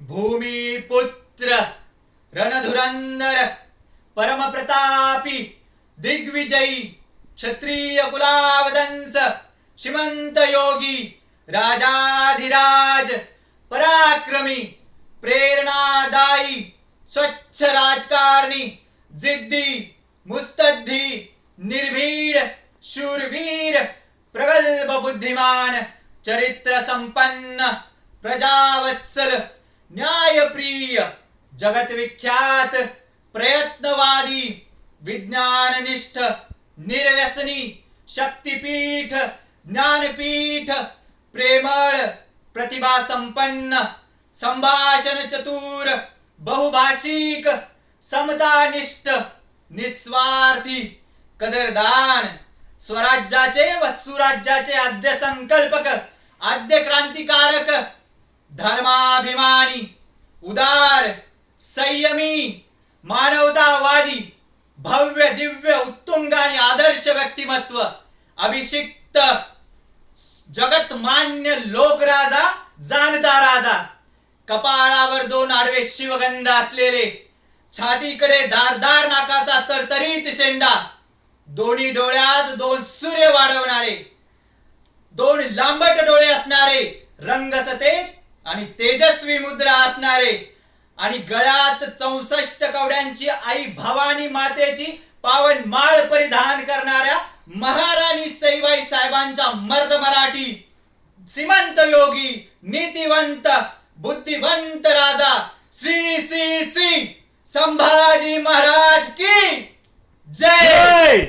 भूमिपुत्र रणधुरंधर परमप्रतापी दिग्विजयी क्षत्रिय कुलावदंस श्रीमंत योगी राजाधिराज पराक्रमी प्रेरणादायी स्वच्छ राजकारणी जिद्दी मुस्तद्दी निर्भीड शूरवीर प्रगल्भ बुद्धिमान चरित्र संपन्न प्रजावत्सल न्यायप्रिय जगत विख्यात प्रयत्नवादी विज्ञाननिष्ठ निर्व्यसनी शक्तिपीठ ज्ञानपीठ प्रेमळ प्रतिभा संपन्न संभाषण चतुर बहुभाषिक समतानिष्ठ निस्वार्थी कदरदान स्वराज्याचे व सुराज्याचे आद्य संकल्पक आद्य क्रांतिकारक धर्माभिमानी उदार संयमी मानवतावादी भव्य दिव्य उत्तुंग आणि आदर्श व्यक्तिमत्व अभिषिक्त जगतमान्य लोकराजा जाणता राजा कपाळावर 2 आडवे शिवगंध असलेले छातीकडे धारदार नाकाचा तरतरीत शेंडा दोन्ही डोळ्यात 2 सूर्य वाढवणारे 2 लांबट डोळे असणारे रंगसतेज आणि तेजस्वी मुद्रा असणारे आणि गळ्यात 64 कवड्यांची आई भवानी मातेची पावन माळ परिधान करणाऱ्या महाराणी सईबाई साहेबांचा मर्द मराठी श्रीमंत योगी नीतिवंत बुद्धिवंत राजा श्री श्री श्री संभाजी महाराज की जय।